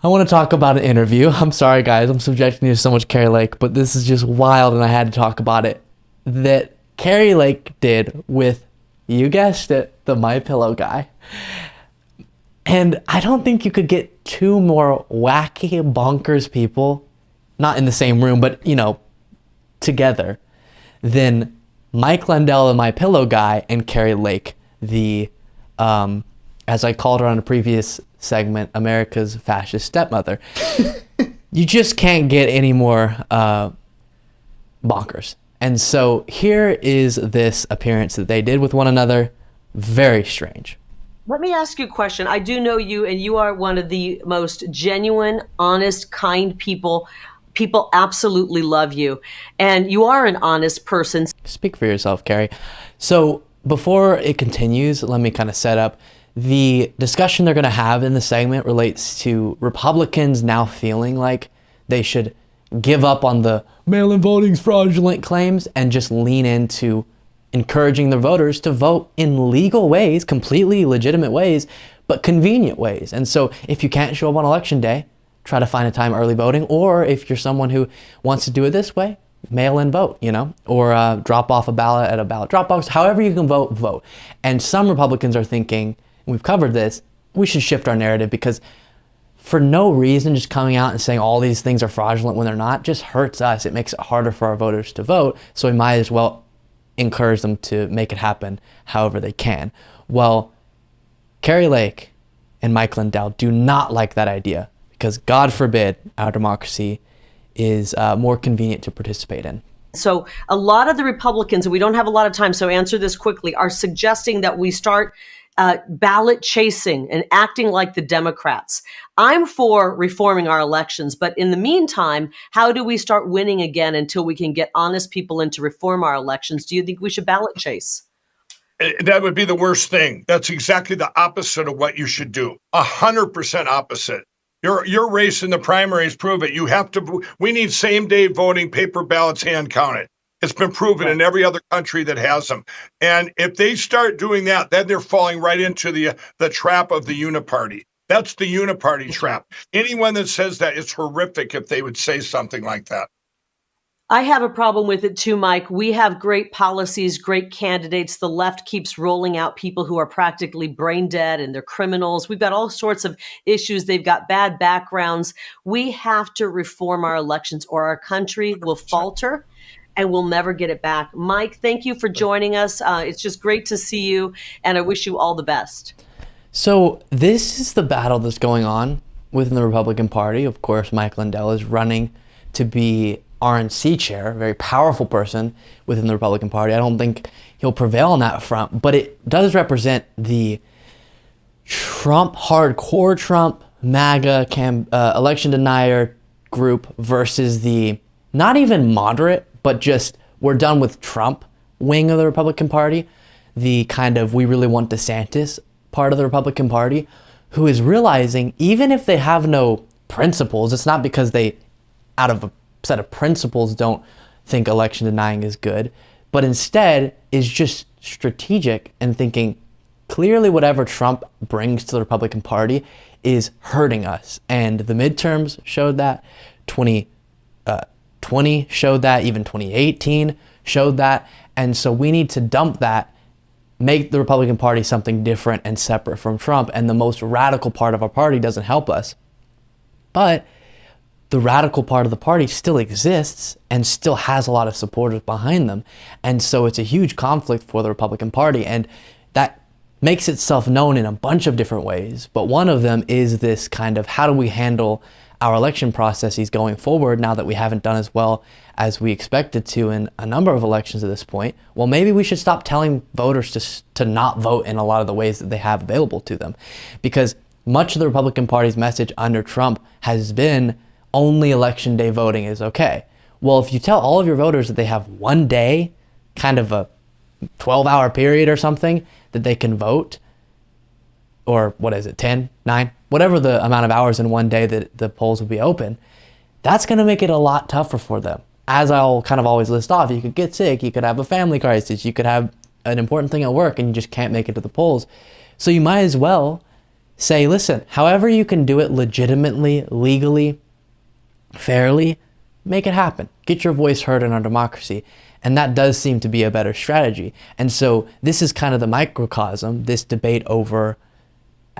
I want to talk about an interview. I'm sorry, guys. I'm subjecting you to so much Kari Lake, but this is just wild, and I had to talk about it. That Kari Lake did with, you guessed it, the MyPillow guy. And I don't think you could get two more wacky, bonkers people, not in the same room, but, together, than Mike Lindell, the MyPillow guy, and Kari Lake, the, as I called her on a previous segment, America's fascist stepmother. You just can't get any more bonkers. And so here is this appearance that they did with one another. Very strange. Let me ask you a question. I do know you, and you are one of the most genuine, honest, kind people. People absolutely love you. And you are an honest person. Speak for yourself, Kari. So before it continues, let me kind of set up. The discussion they're going to have in the segment relates to Republicans now feeling like they should give up on the mail-in voting's fraudulent claims and just lean into encouraging the voters to vote in legal ways, completely legitimate ways, but convenient ways. And so if you can't show up on election day, try to find a time early voting, or if you're someone who wants to do it this way, mail-in vote, or drop off a ballot at a ballot drop box. However you can vote, vote. And some Republicans are thinking, we've covered this, we should shift our narrative, because for no reason just coming out and saying all these things are fraudulent when they're not just hurts us. It makes it harder for our voters to vote, so we might as well encourage them to make it happen however they can. Well, Kari Lake and Mike Lindell do not like that idea, because God forbid our democracy is more convenient to participate in. So a lot of the Republicans, and we don't have a lot of time, so answer this quickly, are suggesting that we start ballot chasing and acting like the Democrats. I'm for reforming our elections, but in the meantime, how do we start winning again until we can get honest people in to reform our elections? Do you think we should ballot chase? That would be the worst thing. That's exactly the opposite of what you should do. 100% opposite. Your race in the primaries prove it. We need same-day voting, paper ballots, hand counted. It's been proven in every other country that has them. And if they start doing that, then they're falling right into the trap of the uniparty. That's the uniparty trap. Anyone that says that, it's horrific if they would say something like that. I have a problem with it too, Mike. We have great policies, great candidates. The left keeps rolling out people who are practically brain dead and they're criminals. We've got all sorts of issues. They've got bad backgrounds. We have to reform our elections or our country will falter and we'll never get it back. Mike, thank you for joining us. It's just great to see you, and I wish you all the best. So this is the battle that's going on within the Republican Party. Of course, Mike Lindell is running to be RNC chair, a very powerful person within the Republican Party. I don't think he'll prevail on that front, but it does represent the Trump, hardcore Trump, MAGA election denier group versus the not even moderate, but just we're done with Trump wing of the Republican Party, the kind of we really want DeSantis part of the Republican Party, who is realizing even if they have no principles, it's not because they, out of a set of principles, don't think election denying is good, but instead is just strategic and thinking clearly whatever Trump brings to the Republican Party is hurting us. And the midterms showed that, 2020 showed that, even 2018 showed that. And so we need to dump that, make the Republican Party something different and separate from Trump. And the most radical part of our party doesn't help us. But the radical part of the party still exists and still has a lot of supporters behind them. And so it's a huge conflict for the Republican Party. And that makes itself known in a bunch of different ways. But one of them is this kind of how do we handle our election processes going forward now that we haven't done as well as we expected to in a number of elections at this point. Well, maybe we should stop telling voters to not vote in a lot of the ways that they have available to them. Because much of the Republican Party's message under Trump has been only election day voting is okay. Well, if you tell all of your voters that they have one day, kind of a 12-hour period or something, that they can vote, or 10, 9, whatever the amount of hours in one day that the polls will be open, that's going to make it a lot tougher for them. As I'll kind of always list off, you could get sick, you could have a family crisis, you could have an important thing at work and you just can't make it to the polls. So you might as well say, listen, however you can do it legitimately, legally, fairly, make it happen. Get your voice heard in our democracy. And that does seem to be a better strategy. And so this is kind of the microcosm, this debate over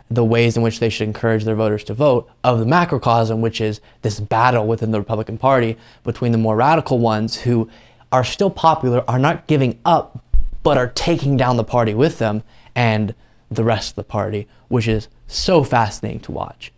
the ways in which they should encourage their voters to vote, of the macrocosm, which is this battle within the Republican Party between the more radical ones who are still popular, are not giving up, but are taking down the party with them, and the rest of the party, which is so fascinating to watch.